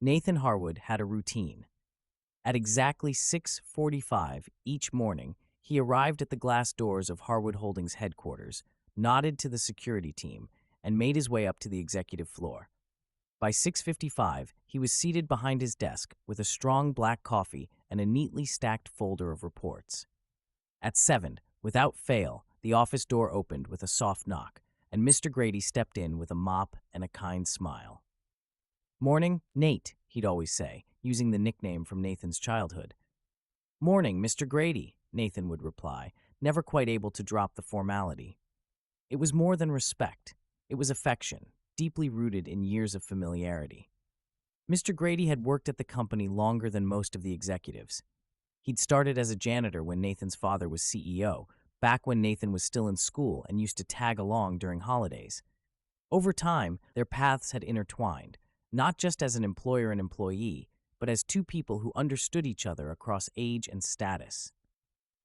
Nathan Harwood had a routine. At exactly 6:45 each morning, he arrived at the glass doors of Harwood Holdings headquarters, nodded to the security team, and made his way up to the executive floor. By 6:55, he was seated behind his desk with a strong black coffee and a neatly stacked folder of reports. At 7, without fail, the office door opened with a soft knock, and Mr. Grady stepped in with a mop and a kind smile. "Morning, Nate," he'd always say, using the nickname from Nathan's childhood. "Morning, Mr. Grady," Nathan would reply, never quite able to drop the formality. It was more than respect. It was affection, deeply rooted in years of familiarity. Mr. Grady had worked at the company longer than most of the executives. He'd started as a janitor when Nathan's father was CEO, back when Nathan was still in school and used to tag along during holidays. Over time, their paths had intertwined, not just as an employer and employee, but as two people who understood each other across age and status.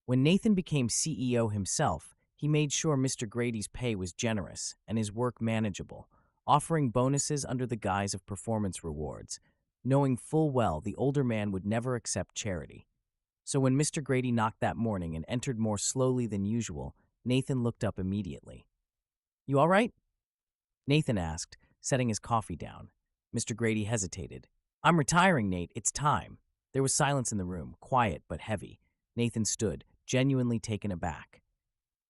When Nathan became CEO himself, he made sure Mr. Grady's pay was generous and his work manageable, offering bonuses under the guise of performance rewards, knowing full well the older man would never accept charity. So when Mr. Grady knocked that morning and entered more slowly than usual, Nathan looked up immediately. "You all right?" Nathan asked, setting his coffee down. Mr. Grady hesitated. "I'm retiring, Nate. It's time." There was silence in the room, quiet but heavy. Nathan stood, genuinely taken aback.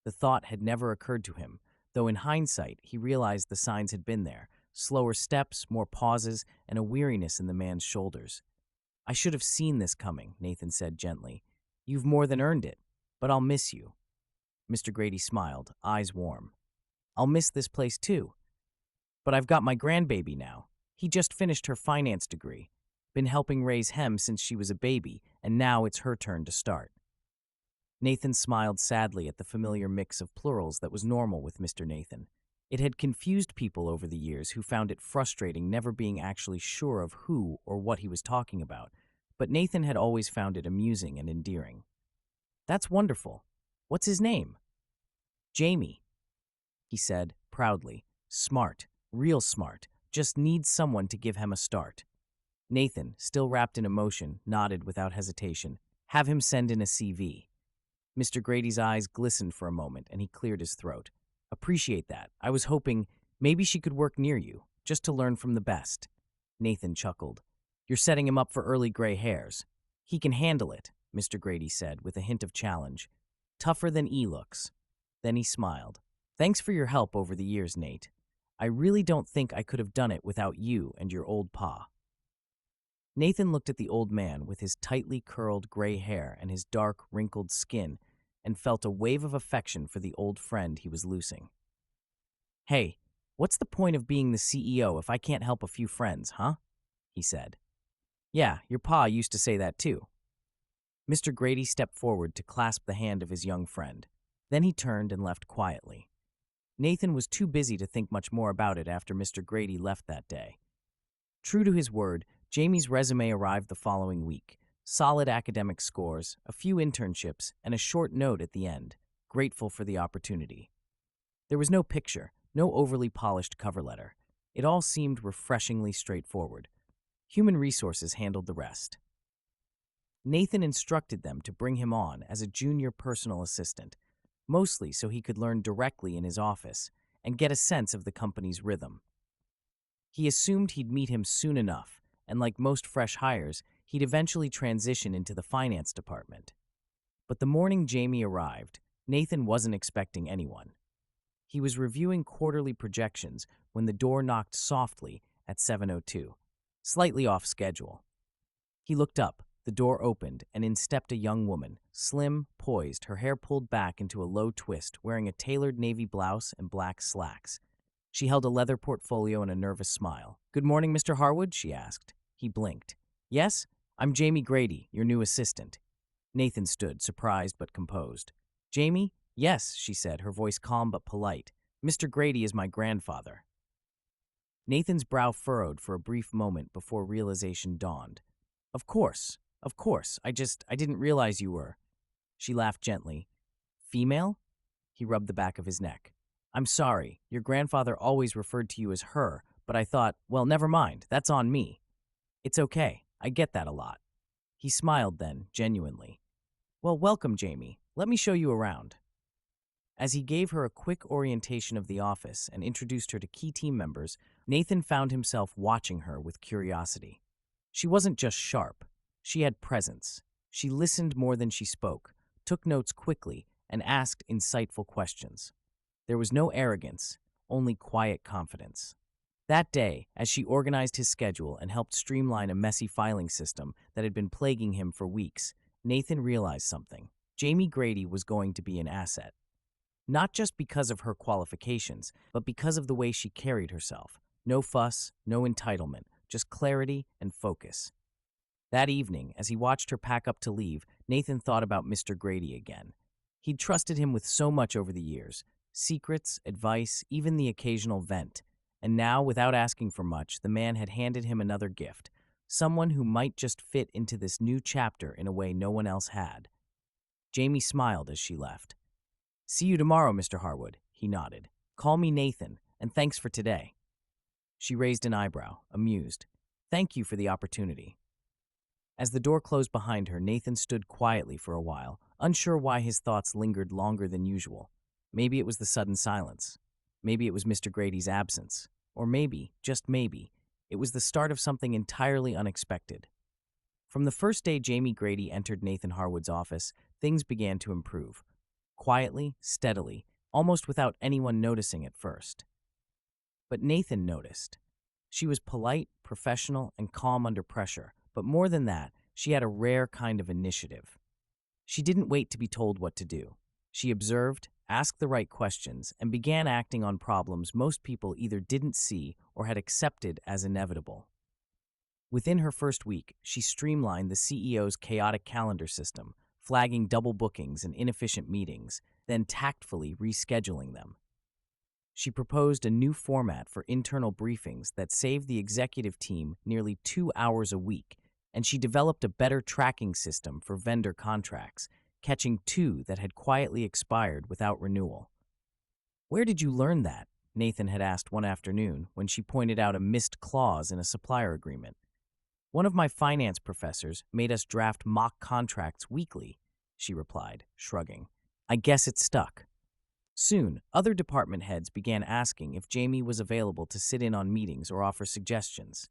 The thought had never occurred to him, though in hindsight he realized the signs had been there: slower steps, more pauses, and a weariness in the man's shoulders. "I should have seen this coming," Nathan said gently. "You've more than earned it, but I'll miss you." Mr. Grady smiled, eyes warm. "I'll miss this place too. But I've got my grandbaby now. He just finished her finance degree. Been helping raise Hem since she was a baby, and now it's her turn to start." Nathan smiled sadly at the familiar mix of plurals that was normal with Mr. Nathan. It had confused people over the years who found it frustrating never being actually sure of who or what he was talking about, but Nathan had always found it amusing and endearing. "That's wonderful. What's his name?" "Jamie," he said, proudly. "Smart, real smart, just needs someone to give him a start." Nathan, still wrapped in emotion, nodded without hesitation. "Have him send in a CV." Mr. Grady's eyes glistened for a moment, and he cleared his throat. "Appreciate that. I was hoping maybe she could work near you, just to learn from the best." Nathan chuckled. "You're setting him up for early gray hairs." "He can handle it," Mr. Grady said, with a hint of challenge. "Tougher than E looks." Then he smiled. "Thanks for your help over the years, Nate. I really don't think I could have done it without you and your old pa." Nathan looked at the old man with his tightly curled gray hair and his dark, wrinkled skin and felt a wave of affection for the old friend he was losing. "Hey, what's the point of being the CEO if I can't help a few friends, huh?" he said. "Yeah, your pa used to say that too." Mr. Grady stepped forward to clasp the hand of his young friend. Then he turned and left quietly. Nathan was too busy to think much more about it after Mr. Grady left that day. True to his word, Jamie's resume arrived the following week. Solid academic scores, a few internships, and a short note at the end, grateful for the opportunity. There was no picture, no overly polished cover letter. It all seemed refreshingly straightforward. Human resources handled the rest. Nathan instructed them to bring him on as a junior personal assistant, mostly so he could learn directly in his office and get a sense of the company's rhythm. He assumed he'd meet him soon enough, and like most fresh hires, he'd eventually transition into the finance department. But the morning Jamie arrived, Nathan wasn't expecting anyone. He was reviewing quarterly projections when the door knocked softly at 7:02, slightly off schedule. He looked up, the door opened, and in stepped a young woman, slim, poised, her hair pulled back into a low twist, wearing a tailored navy blouse and black slacks. She held a leather portfolio and a nervous smile. "Good morning, Mr. Harwood?" she asked. He blinked. "Yes, I'm Jamie Grady, your new assistant." Nathan stood, surprised but composed. "Jamie?" "Yes," she said, her voice calm but polite. "Mr. Grady is my grandfather." Nathan's brow furrowed for a brief moment before realization dawned. Of course. I didn't realize you were." She laughed gently. "Female?" He rubbed the back of his neck. "I'm sorry, your grandfather always referred to you as her, but I thought, well, never mind, that's on me." It's okay. I get that a lot. He smiled then, genuinely. Well, welcome, Jamie. Let me show you around. As he gave her a quick orientation of the office and introduced her to key team members, Nathan found himself watching her with curiosity. She wasn't just sharp. She had presence. She listened more than she spoke, took notes quickly, and asked insightful questions. There was no arrogance, only quiet confidence. That day, as she organized his schedule and helped streamline a messy filing system that had been plaguing him for weeks, Nathan realized something. Jamie Grady was going to be an asset. Not just because of her qualifications, but because of the way she carried herself. No fuss, no entitlement, just clarity and focus. That evening, as he watched her pack up to leave, Nathan thought about Mr. Grady again. He'd trusted him with so much over the years, secrets, advice, even the occasional vent. And now, without asking for much, the man had handed him another gift, someone who might just fit into this new chapter in a way no one else had. Jamie smiled as she left. See you tomorrow, Mr. Harwood, he nodded. Call me Nathan, and thanks for today. She raised an eyebrow, amused. Thank you for the opportunity. As the door closed behind her, Nathan stood quietly for a while, unsure why his thoughts lingered longer than usual. Maybe it was the sudden silence. Maybe it was Mr. Grady's absence. Or maybe, just maybe, it was the start of something entirely unexpected. From the first day Jamie Grady entered Nathan Harwood's office, things began to improve. Quietly, steadily, almost without anyone noticing at first. But Nathan noticed. She was polite, professional, and calm under pressure, but more than that, she had a rare kind of initiative. She didn't wait to be told what to do. She observed, asked the right questions, and began acting on problems most people either didn't see or had accepted as inevitable. Within her first week, she streamlined the CEO's chaotic calendar system, flagging double bookings and inefficient meetings, then tactfully rescheduling them. She proposed a new format for internal briefings that saved the executive team nearly 2 hours a week, and she developed a better tracking system for vendor contracts, catching 2 that had quietly expired without renewal. Where did you learn that? Nathan had asked one afternoon when she pointed out a missed clause in a supplier agreement. One of my finance professors made us draft mock contracts weekly, she replied, shrugging. I guess it stuck. Soon, other department heads began asking if Jamie was available to sit in on meetings or offer suggestions.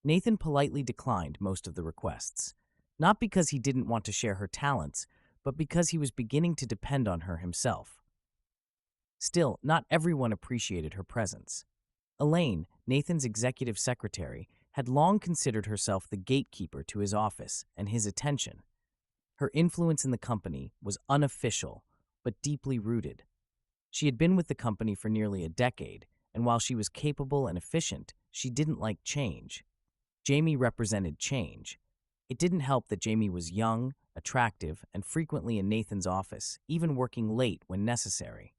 Nathan politely declined most of the requests, not because he didn't want to share her talents, but because he was beginning to depend on her himself. Still, not everyone appreciated her presence. Elaine, Nathan's executive secretary, had long considered herself the gatekeeper to his office and his attention. Her influence in the company was unofficial, but deeply rooted. She had been with the company for nearly a decade, and while she was capable and efficient, she didn't like change. Jamie represented change. It didn't help that Jamie was young, attractive, and frequently in Nathan's office, even working late when necessary.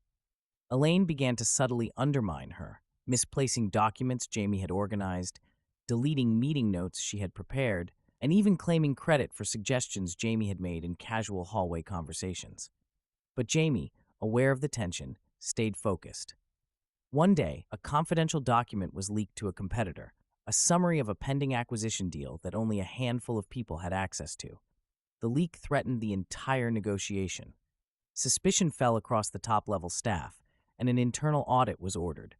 Elaine began to subtly undermine her, misplacing documents Jamie had organized, deleting meeting notes she had prepared, and even claiming credit for suggestions Jamie had made in casual hallway conversations. But Jamie, aware of the tension, stayed focused. One day, a confidential document was leaked to a competitor, a summary of a pending acquisition deal that only a handful of people had access to. The leak threatened the entire negotiation. Suspicion fell across the top-level staff, and an internal audit was ordered.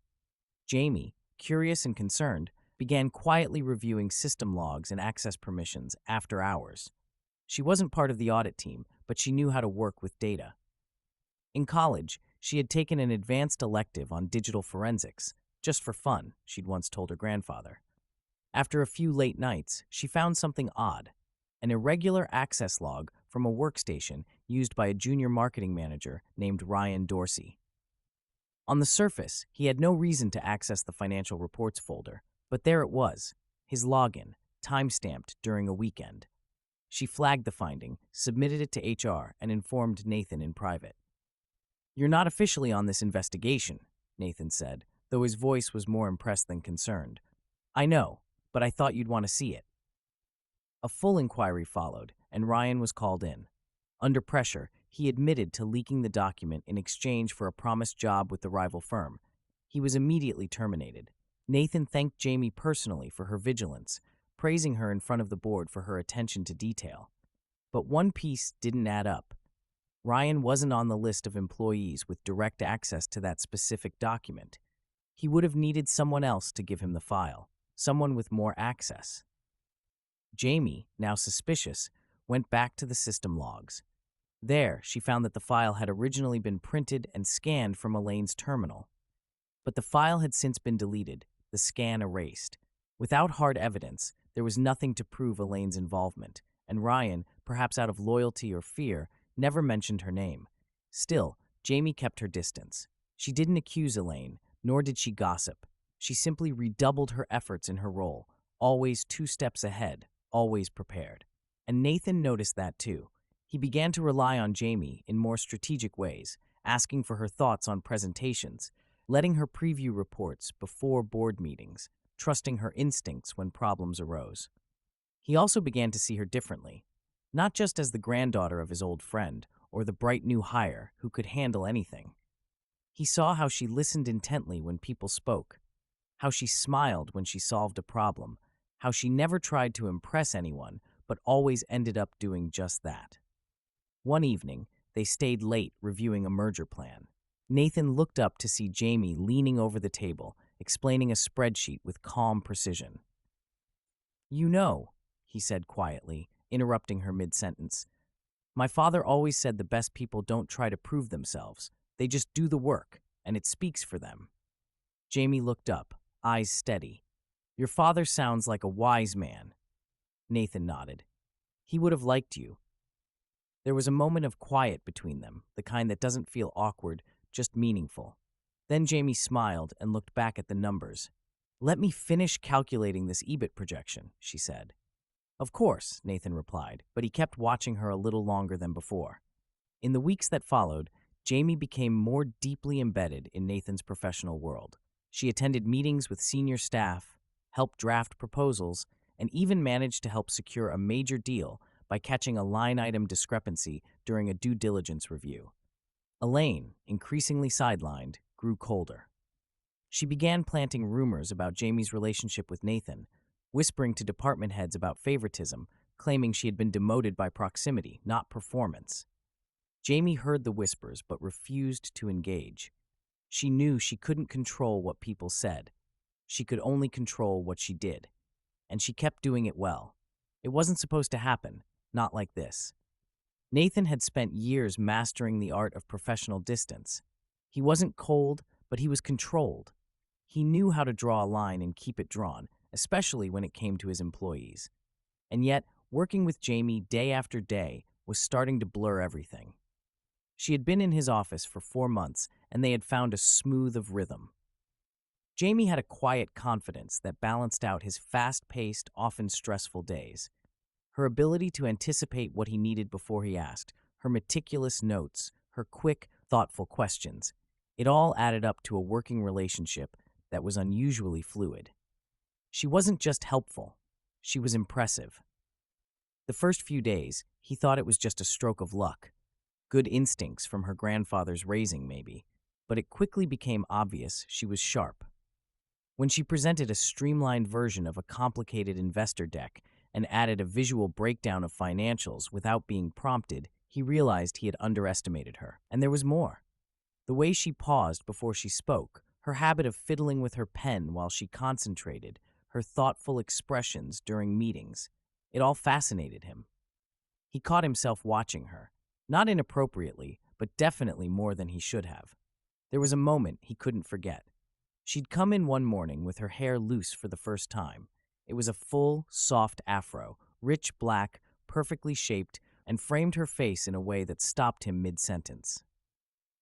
Jamie, curious and concerned, began quietly reviewing system logs and access permissions after hours. She wasn't part of the audit team, but she knew how to work with data. In college, she had taken an advanced elective on digital forensics, just for fun, she'd once told her grandfather. After a few late nights, she found something odd, an irregular access log from a workstation used by a junior marketing manager named Ryan Dorsey. On the surface, he had no reason to access the financial reports folder, but there it was, his login, time-stamped during a weekend. She flagged the finding, submitted it to HR, and informed Nathan in private. You're not officially on this investigation, Nathan said, though his voice was more impressed than concerned. I know, but I thought you'd want to see it. A full inquiry followed, and Ryan was called in. Under pressure, he admitted to leaking the document in exchange for a promised job with the rival firm. He was immediately terminated. Nathan thanked Jamie personally for her vigilance, praising her in front of the board for her attention to detail. But one piece didn't add up. Ryan wasn't on the list of employees with direct access to that specific document. He would have needed someone else to give him the file, someone with more access. Jamie, now suspicious, went back to the system logs. There, she found that the file had originally been printed and scanned from Elaine's terminal. But the file had since been deleted, the scan erased. Without hard evidence, there was nothing to prove Elaine's involvement, and Ryan, perhaps out of loyalty or fear, never mentioned her name. Still, Jamie kept her distance. She didn't accuse Elaine, nor did she gossip. She simply redoubled her efforts in her role, always 2 steps ahead, always prepared. And Nathan noticed that too. He began to rely on Jamie in more strategic ways, asking for her thoughts on presentations, letting her preview reports before board meetings, trusting her instincts when problems arose. He also began to see her differently, not just as the granddaughter of his old friend or the bright new hire who could handle anything. He saw how she listened intently when people spoke, how she smiled when she solved a problem, how she never tried to impress anyone but always ended up doing just that. One evening, they stayed late reviewing a merger plan. Nathan looked up to see Jamie leaning over the table, explaining a spreadsheet with calm precision. "You know," he said quietly, interrupting her mid-sentence, "my father always said the best people don't try to prove themselves. They just do the work, and it speaks for them." Jamie looked up, eyes steady. "Your father sounds like a wise man." Nathan nodded. "He would have liked you." There was a moment of quiet between them, the kind that doesn't feel awkward, just meaningful. Then Jamie smiled and looked back at the numbers. "Let me finish calculating this EBIT projection," she said. "Of course," Nathan replied, but he kept watching her a little longer than before. In the weeks that followed, Jamie became more deeply embedded in Nathan's professional world. She attended meetings with senior staff, helped draft proposals, and even managed to help secure a major deal by catching a line-item discrepancy during a due diligence review. Elaine, increasingly sidelined, grew colder. She began planting rumors about Jamie's relationship with Nathan, whispering to department heads about favoritism, claiming she had been demoted by proximity, not performance. Jamie heard the whispers but refused to engage. She knew she couldn't control what people said. She could only control what she did. And she kept doing it well. It wasn't supposed to happen, not like this. Nathan had spent years mastering the art of professional distance. He wasn't cold, but he was controlled. He knew how to draw a line and keep it drawn, especially when it came to his employees. And yet, working with Jamie day after day was starting to blur everything. She had been in his office for 4 months, and they had found a smooth of rhythm. Jamie had a quiet confidence that balanced out his fast-paced, often stressful days. Her ability to anticipate what he needed before he asked, her meticulous notes, her quick, thoughtful questions, it all added up to a working relationship that was unusually fluid. She wasn't just helpful, she was impressive. The first few days, he thought it was just a stroke of luck. Good instincts from her grandfather's raising, maybe. But it quickly became obvious she was sharp. When she presented a streamlined version of a complicated investor deck and added a visual breakdown of financials without being prompted, he realized he had underestimated her. And there was more. The way she paused before she spoke, her habit of fiddling with her pen while she concentrated, her thoughtful expressions during meetings, it all fascinated him. He caught himself watching her, not inappropriately, but definitely more than he should have. There was a moment he couldn't forget. She'd come in one morning with her hair loose for the first time. It was a full, soft afro, rich black, perfectly shaped, and framed her face in a way that stopped him mid-sentence.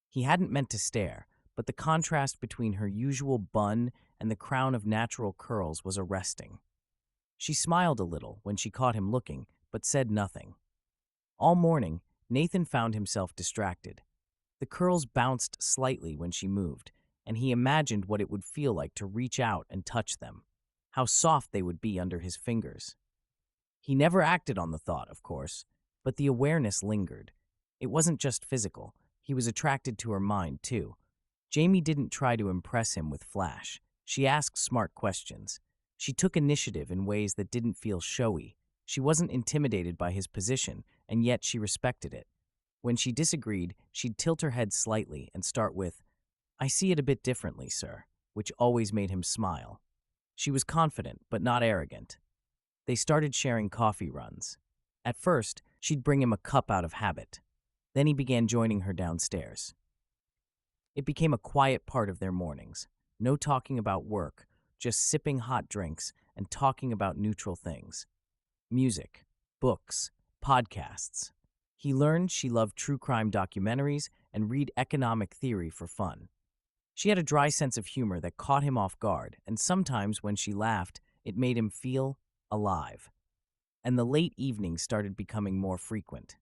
He hadn't meant to stare, but the contrast between her usual bun and the crown of natural curls was arresting. She smiled a little when she caught him looking, but said nothing. All morning, Nathan found himself distracted. The curls bounced slightly when she moved, and he imagined what it would feel like to reach out and touch them, how soft they would be under his fingers. He never acted on the thought, of course, but the awareness lingered. It wasn't just physical. He was attracted to her mind, too. Jamie didn't try to impress him with flash. She asked smart questions. She took initiative in ways that didn't feel showy. She wasn't intimidated by his position, and yet she respected it. When she disagreed, she'd tilt her head slightly and start with, "I see it a bit differently, sir," which always made him smile. She was confident, but not arrogant. They started sharing coffee runs. At first, she'd bring him a cup out of habit. Then he began joining her downstairs. It became a quiet part of their mornings. No talking about work, just sipping hot drinks and talking about neutral things. Music, books, podcasts. He learned she loved true crime documentaries and read economic theory for fun. She had a dry sense of humor that caught him off guard, and sometimes when she laughed, it made him feel alive. And the late evenings started becoming more frequent.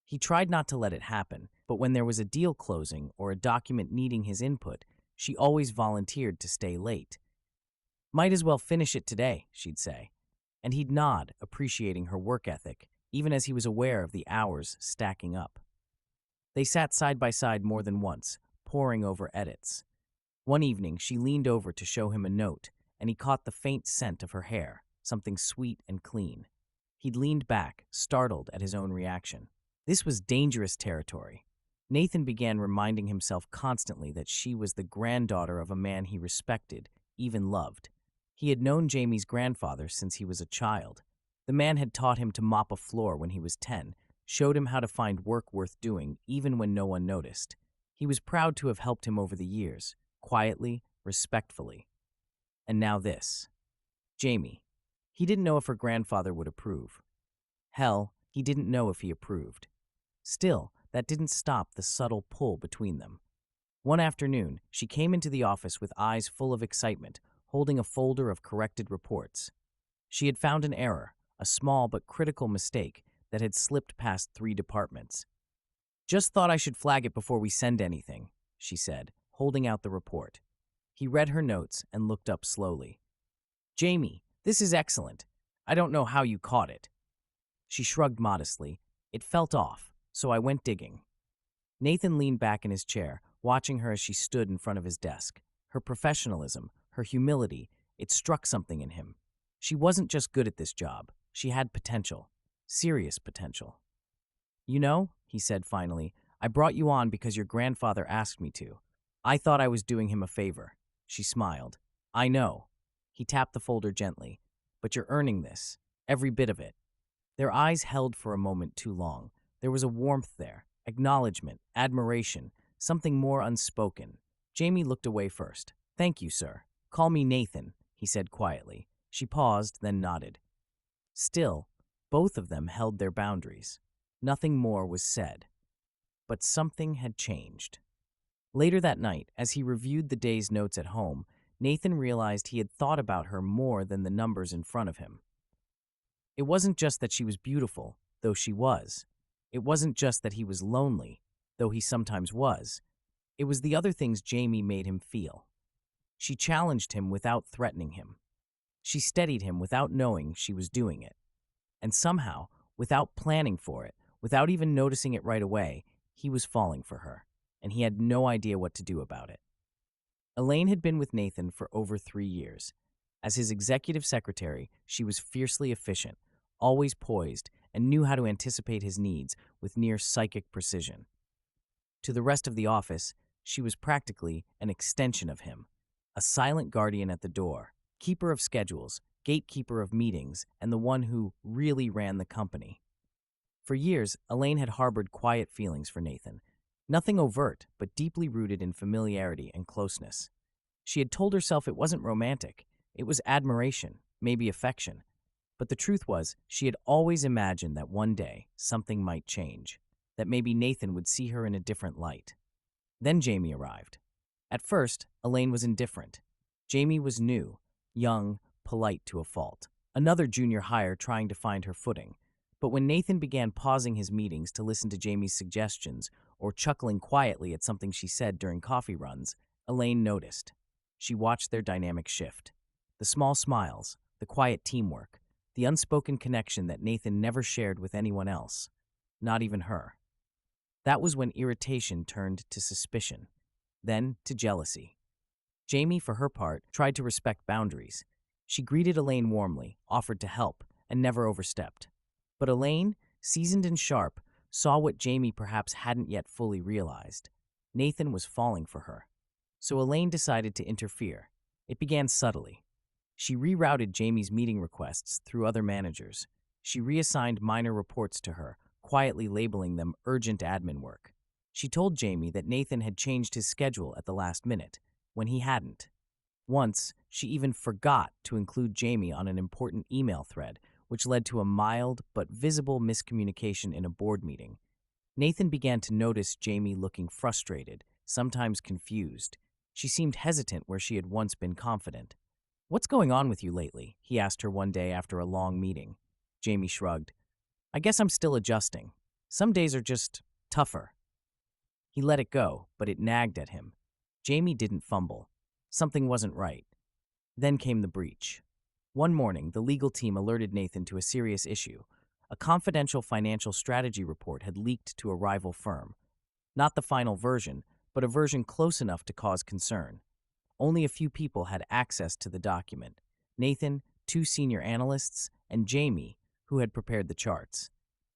He tried not to let it happen, but when there was a deal closing or a document needing his input, she always volunteered to stay late. "Might as well finish it today," she'd say. And he'd nod, appreciating her work ethic, even as he was aware of the hours stacking up. They sat side by side more than once, poring over edits. One evening, she leaned over to show him a note, and he caught the faint scent of her hair, something sweet and clean. He'd leaned back, startled at his own reaction. This was dangerous territory. Nathan began reminding himself constantly that she was the granddaughter of a man he respected, even loved. He had known Jamie's grandfather since he was a child. The man had taught him to mop a floor when he was 10, showed him how to find work worth doing even when no one noticed. He was proud to have helped him over the years, quietly, respectfully. And now this. Jamie. He didn't know if her grandfather would approve. Hell, he didn't know if he approved. Still, that didn't stop the subtle pull between them. One afternoon, she came into the office with eyes full of excitement, holding a folder of corrected reports. She had found an error, a small but critical mistake that had slipped past 3 departments. "Just thought I should flag it before we send anything," she said, holding out the report. He read her notes and looked up slowly. "Jamie, this is excellent. I don't know how you caught it." She shrugged modestly. "It felt off, so I went digging." Nathan leaned back in his chair, watching her as she stood in front of his desk. Her professionalism, her humility, it struck something in him. She wasn't just good at this job. She had potential. Serious potential. "You know," he said finally, "I brought you on because your grandfather asked me to. I thought I was doing him a favor." She smiled. "I know." He tapped the folder gently. "But you're earning this. Every bit of it." Their eyes held for a moment too long. There was a warmth there, acknowledgement, admiration, something more unspoken. Jamie looked away first. "Thank you, sir. Call me Nathan," he said quietly. She paused, then nodded. Still, both of them held their boundaries. Nothing more was said. But something had changed. Later that night, as he reviewed the day's notes at home, Nathan realized he had thought about her more than the numbers in front of him. It wasn't just that she was beautiful, though she was. It wasn't just that he was lonely, though he sometimes was. It was the other things Jamie made him feel. She challenged him without threatening him. She steadied him without knowing she was doing it. And somehow, without planning for it, without even noticing it right away, he was falling for her, and he had no idea what to do about it. Elaine had been with Nathan for over 3 years. As his executive secretary, she was fiercely efficient, always poised, and knew how to anticipate his needs with near psychic precision. To the rest of the office, she was practically an extension of him, a silent guardian at the door, keeper of schedules, gatekeeper of meetings, and the one who really ran the company. For years, Elaine had harbored quiet feelings for Nathan, nothing overt, but deeply rooted in familiarity and closeness. She had told herself it wasn't romantic, it was admiration, maybe affection. But the truth was, she had always imagined that one day something might change, that maybe Nathan would see her in a different light. Then Jamie arrived. At first, Elaine was indifferent. Jamie was new, young, polite to a fault. Another junior hire trying to find her footing. But when Nathan began pausing his meetings to listen to Jamie's suggestions or chuckling quietly at something she said during coffee runs, Elaine noticed. She watched their dynamic shift. The small smiles, the quiet teamwork, the unspoken connection that Nathan never shared with anyone else, not even her. That was when irritation turned to suspicion, then to jealousy. Jamie, for her part, tried to respect boundaries. She greeted Elaine warmly, offered to help, and never overstepped. But Elaine, seasoned and sharp, saw what Jamie perhaps hadn't yet fully realized. Nathan was falling for her. So Elaine decided to interfere. It began subtly. She rerouted Jamie's meeting requests through other managers. She reassigned minor reports to her, quietly labeling them urgent admin work. She told Jamie that Nathan had changed his schedule at the last minute, when he hadn't. Once, she even forgot to include Jamie on an important email thread, which led to a mild but visible miscommunication in a board meeting. Nathan began to notice Jamie looking frustrated, sometimes confused. She seemed hesitant where she had once been confident. "What's going on with you lately?" he asked her one day after a long meeting. Jamie shrugged. "I guess I'm still adjusting. Some days are just tougher." He let it go, but it nagged at him. Jamie didn't fumble. Something wasn't right. Then came the breach. One morning, the legal team alerted Nathan to a serious issue. A confidential financial strategy report had leaked to a rival firm. Not the final version, but a version close enough to cause concern. Only a few people had access to the document: Nathan, two senior analysts, and Jamie, who had prepared the charts.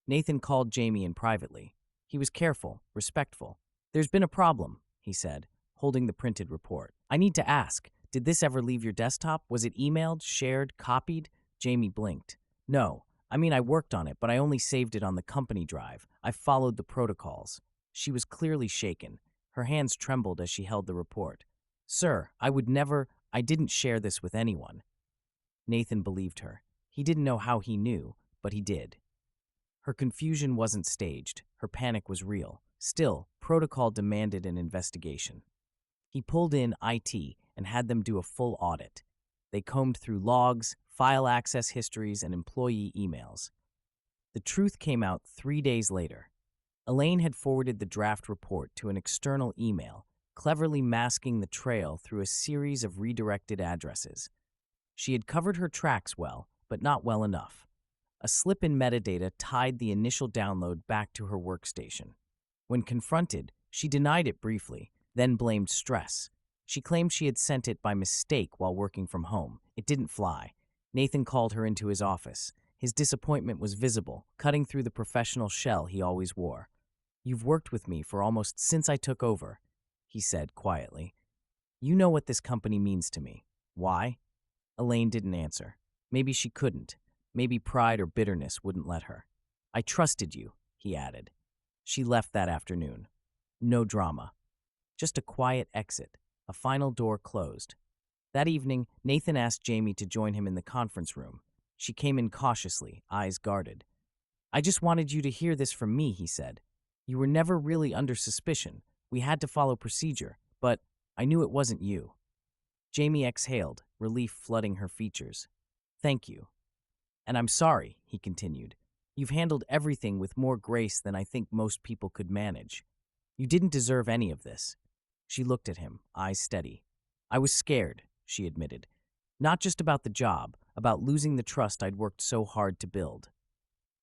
Nathan called Jamie in privately. He was careful, respectful. "There's been a problem," he said, holding the printed report. "I need to ask, did this ever leave your desktop? Was it emailed, shared, copied?" Jamie blinked. "No. I worked on it, but I only saved it on the company drive. I followed the protocols." She was clearly shaken. Her hands trembled as she held the report. "Sir, I didn't share this with anyone." Nathan believed her. He didn't know how he knew, but he did. Her confusion wasn't staged. Her panic was real. Still, protocol demanded an investigation. He pulled in IT and had them do a full audit. They combed through logs, file access histories, and employee emails. The truth came out 3 days later. Elaine had forwarded the draft report to an external email, cleverly masking the trail through a series of redirected addresses. She had covered her tracks well, but not well enough. A slip in metadata tied the initial download back to her workstation. When confronted, she denied it briefly, then blamed stress. She claimed she had sent it by mistake while working from home. It didn't fly. Nathan called her into his office. His disappointment was visible, cutting through the professional shell he always wore. "You've worked with me for almost since I took over," he said quietly. "You know what this company means to me. Why?" Elaine didn't answer. Maybe she couldn't. Maybe pride or bitterness wouldn't let her. "I trusted you," he added. She left that afternoon. No drama. Just a quiet exit. A final door closed. That evening, Nathan asked Jamie to join him in the conference room. She came in cautiously, eyes guarded. "I just wanted you to hear this from me," he said. "You were never really under suspicion. We had to follow procedure, but I knew it wasn't you." Jamie exhaled, relief flooding her features. "Thank you. And I'm sorry," he continued. "You've handled everything with more grace than I think most people could manage. You didn't deserve any of this." She looked at him, eyes steady. "I was scared," she admitted. "Not just about the job, about losing the trust I'd worked so hard to build."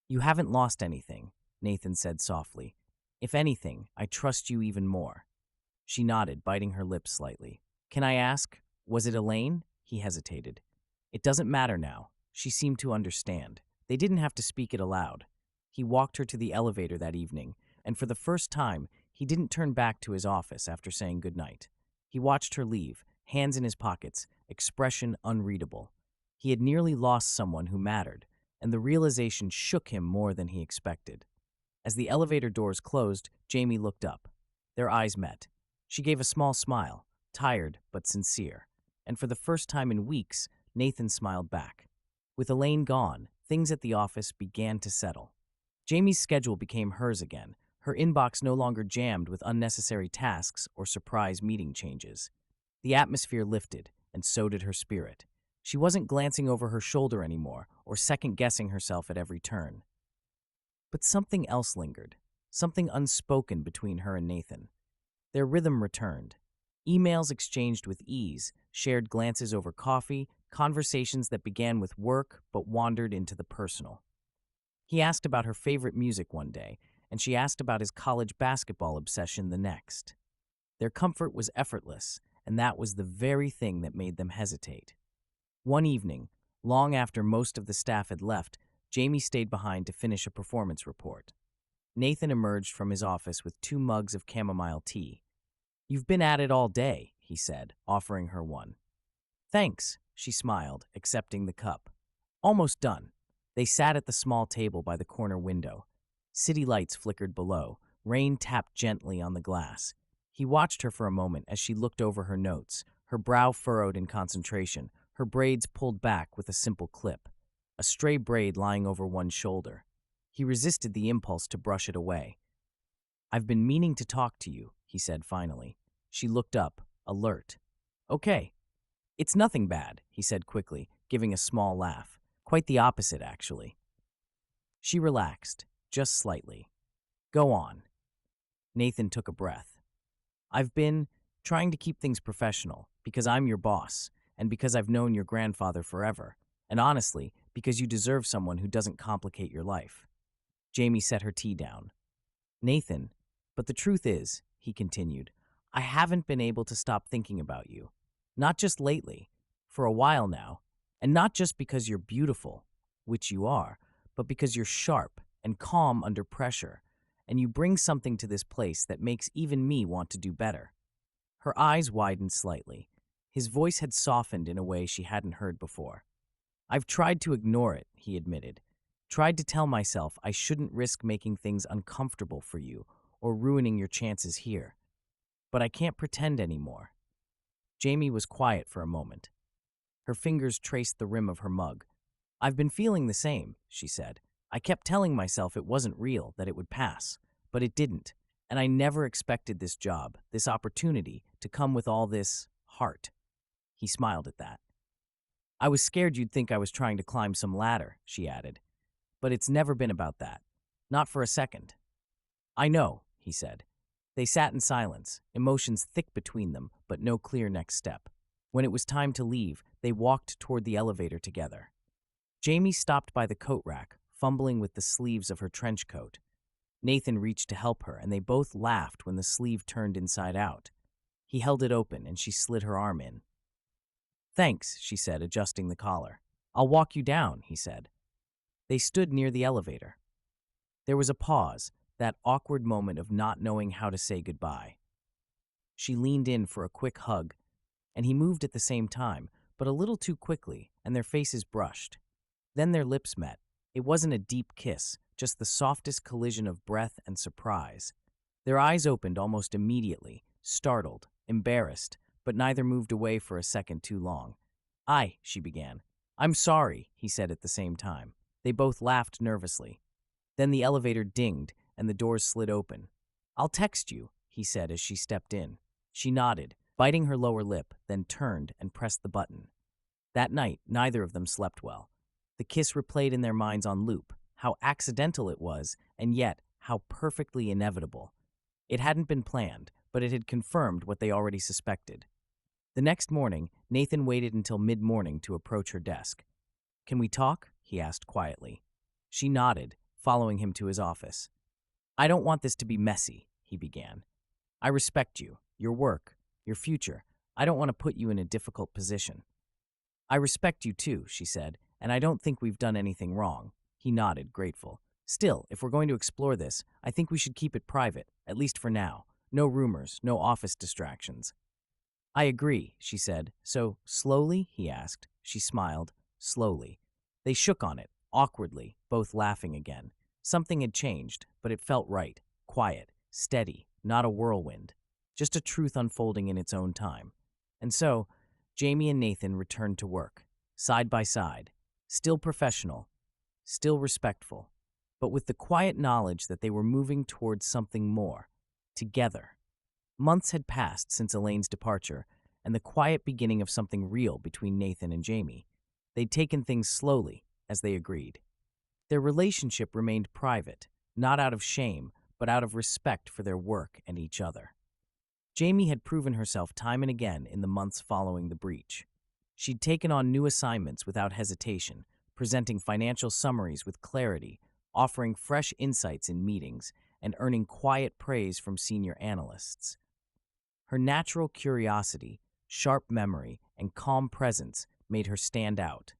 "You haven't lost anything," Nathan said softly. "If anything, I trust you even more." She nodded, biting her lips slightly. "Can I ask, was it Elaine?" He hesitated. "It doesn't matter now." She seemed to understand. They didn't have to speak it aloud. He walked her to the elevator that evening, and for the first time, he didn't turn back to his office after saying goodnight. He watched her leave, hands in his pockets, expression unreadable. He had nearly lost someone who mattered, and the realization shook him more than he expected. As the elevator doors closed, Jamie looked up. Their eyes met. She gave a small smile, tired but sincere. And for the first time in weeks, Nathan smiled back. With Elaine gone, things at the office began to settle. Jamie's schedule became hers again, her inbox no longer jammed with unnecessary tasks or surprise meeting changes. The atmosphere lifted, and so did her spirit. She wasn't glancing over her shoulder anymore or second-guessing herself at every turn. But something else lingered, something unspoken between her and Nathan. Their rhythm returned. Emails exchanged with ease, shared glances over coffee, conversations that began with work but wandered into the personal. He asked about her favorite music one day, and she asked about his college basketball obsession the next. Their comfort was effortless, and that was the very thing that made them hesitate. One evening, long after most of the staff had left, Jamie stayed behind to finish a performance report. Nathan emerged from his office with 2 mugs of chamomile tea. "You've been at it all day," he said, offering her one. "Thanks," she smiled, accepting the cup. "Almost done." They sat at the small table by the corner window. City lights flickered below. Rain tapped gently on the glass. He watched her for a moment as she looked over her notes, her brow furrowed in concentration, her braids pulled back with a simple clip, a stray braid lying over one shoulder. He resisted the impulse to brush it away. "I've been meaning to talk to you," he said finally. She looked up, alert. "Okay." "It's nothing bad," he said quickly, giving a small laugh. "Quite the opposite, actually." She relaxed, just slightly. "Go on." Nathan took a breath. "I've been trying to keep things professional, because I'm your boss, and because I've known your grandfather forever, and honestly, because you deserve someone who doesn't complicate your life." Jamie set her tea down. "Nathan, but the truth is," he continued, "I haven't been able to stop thinking about you. Not just lately, for a while now, and not just because you're beautiful, which you are, but because you're sharp and calm under pressure, and you bring something to this place that makes even me want to do better." Her eyes widened slightly. His voice had softened in a way she hadn't heard before. "I've tried to ignore it," he admitted. "Tried to tell myself I shouldn't risk making things uncomfortable for you or ruining your chances here. But I can't pretend anymore." Jamie was quiet for a moment. Her fingers traced the rim of her mug. "I've been feeling the same," she said. "I kept telling myself it wasn't real, that it would pass. But it didn't. And I never expected this job, this opportunity, to come with all this heart." He smiled at that. "I was scared you'd think I was trying to climb some ladder," she added. "But it's never been about that. Not for a second." "I know," he said. They sat in silence, emotions thick between them, but no clear next step. When it was time to leave, they walked toward the elevator together. Jamie stopped by the coat rack, fumbling with the sleeves of her trench coat. Nathan reached to help her, and they both laughed when the sleeve turned inside out. He held it open, and she slid her arm in. "Thanks," she said, adjusting the collar. "I'll walk you down," he said. They stood near the elevator. There was a pause, that awkward moment of not knowing how to say goodbye. She leaned in for a quick hug, and he moved at the same time, but a little too quickly, and their faces brushed. Then their lips met. It wasn't a deep kiss, just the softest collision of breath and surprise. Their eyes opened almost immediately, startled, embarrassed, but neither moved away for a second too long. She began. "I'm sorry," he said at the same time. They both laughed nervously. Then the elevator dinged, and the doors slid open. "I'll text you," he said as she stepped in. She nodded, biting her lower lip, then turned and pressed the button. That night, neither of them slept well. The kiss replayed in their minds on loop, how accidental it was, and yet how perfectly inevitable. It hadn't been planned, but it had confirmed what they already suspected. The next morning, Nathan waited until mid-morning to approach her desk. "Can we talk?" he asked quietly. She nodded, following him to his office. "I don't want this to be messy," he began. "I respect you, your work, your future. I don't want to put you in a difficult position." "I respect you too," she said, "and I don't think we've done anything wrong." He nodded, grateful. "Still, if we're going to explore this, I think we should keep it private, at least for now. No rumors, no office distractions." "I agree," she said. "So, slowly?" he asked. She smiled, slowly. They shook on it, awkwardly, both laughing again. Something had changed, but it felt right, quiet, steady, not a whirlwind. Just a truth unfolding in its own time. And so, Jamie and Nathan returned to work, side by side, still professional, still respectful, but with the quiet knowledge that they were moving towards something more, together. Months had passed since Elaine's departure, and the quiet beginning of something real between Nathan and Jamie. They'd taken things slowly, as they agreed. Their relationship remained private, not out of shame, but out of respect for their work and each other. Jamie had proven herself time and again in the months following the breach. She'd taken on new assignments without hesitation, presenting financial summaries with clarity, offering fresh insights in meetings, and earning quiet praise from senior analysts. Her natural curiosity, sharp memory, and calm presence made her stand out.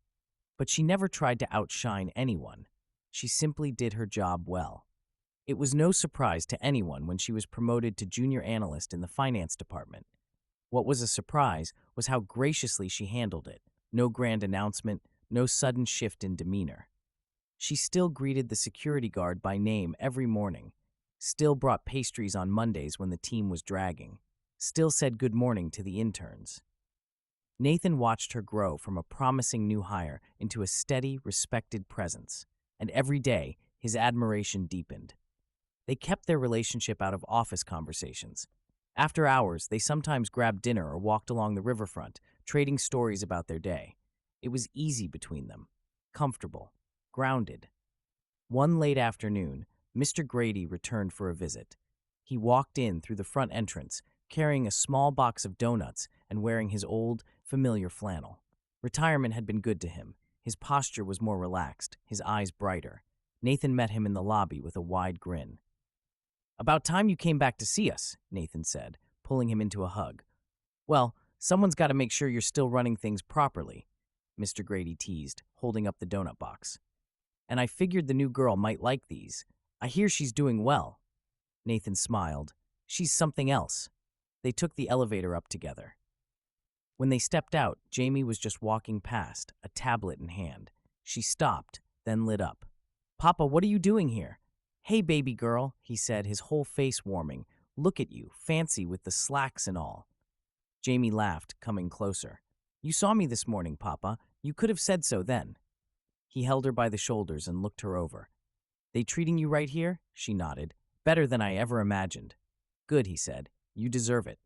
But she never tried to outshine anyone. She simply did her job well. It was no surprise to anyone when she was promoted to junior analyst in the finance department. What was a surprise was how graciously she handled it. No grand announcement, no sudden shift in demeanor. She still greeted the security guard by name every morning, still brought pastries on Mondays when the team was dragging, still said good morning to the interns. Nathan watched her grow from a promising new hire into a steady, respected presence, and every day his admiration deepened. They kept their relationship out of office conversations. After hours, they sometimes grabbed dinner or walked along the riverfront, trading stories about their day. It was easy between them, comfortable, grounded. One late afternoon, Mr. Grady returned for a visit. He walked in through the front entrance, carrying a small box of donuts and wearing his old, familiar flannel. Retirement had been good to him. His posture was more relaxed, his eyes brighter. Nathan met him in the lobby with a wide grin. "About time you came back to see us," Nathan said, pulling him into a hug. "Well, someone's got to make sure you're still running things properly," Mr. Grady teased, holding up the donut box. "And I figured the new girl might like these. I hear she's doing well." Nathan smiled. "She's something else." They took the elevator up together. When they stepped out, Jamie was just walking past, a tablet in hand. She stopped, then lit up. "Papa, what are you doing here?" "Hey, baby girl," he said, his whole face warming. "Look at you, fancy with the slacks and all." Jamie laughed, coming closer. "You saw me this morning, Papa. You could have said so then." He held her by the shoulders and looked her over. "They treating you right here?" She nodded. "Better than I ever imagined." "Good," he said. "You deserve it."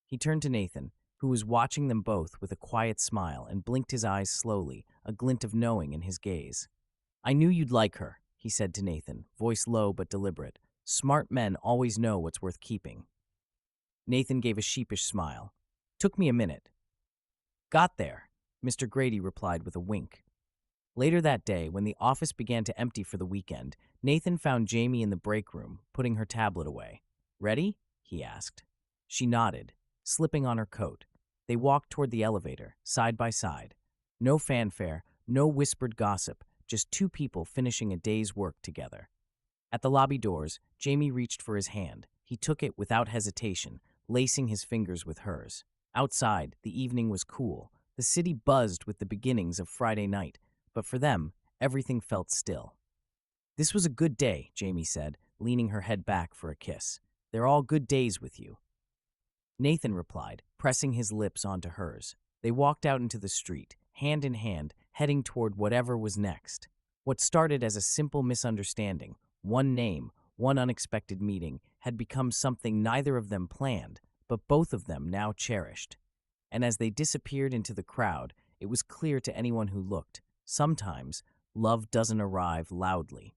He turned to Nathan, who was watching them both with a quiet smile, and blinked his eyes slowly, a glint of knowing in his gaze. "I knew you'd like her," he said to Nathan, voice low but deliberate. "Smart men always know what's worth keeping." Nathan gave a sheepish smile. "Took me a minute." "Got there," Mr. Grady replied with a wink. Later that day, when the office began to empty for the weekend, Nathan found Jamie in the break room, putting her tablet away. "Ready?" he asked. She nodded, slipping on her coat. They walked toward the elevator, side by side. No fanfare, no whispered gossip, just two people finishing a day's work together. At the lobby doors, Jamie reached for his hand. He took it without hesitation, lacing his fingers with hers. Outside, the evening was cool. The city buzzed with the beginnings of Friday night, but for them, everything felt still. "This was a good day," Jamie said, leaning her head back for a kiss. "They're all good days with you." Nathan replied, pressing his lips onto hers. They walked out into the street, hand in hand, heading toward whatever was next. What started as a simple misunderstanding, one name, one unexpected meeting, had become something neither of them planned, but both of them now cherished. And as they disappeared into the crowd, it was clear to anyone who looked, sometimes love doesn't arrive loudly.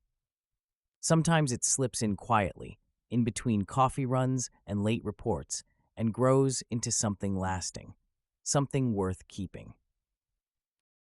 Sometimes it slips in quietly, in between coffee runs and late reports, and grows into something lasting, something worth keeping.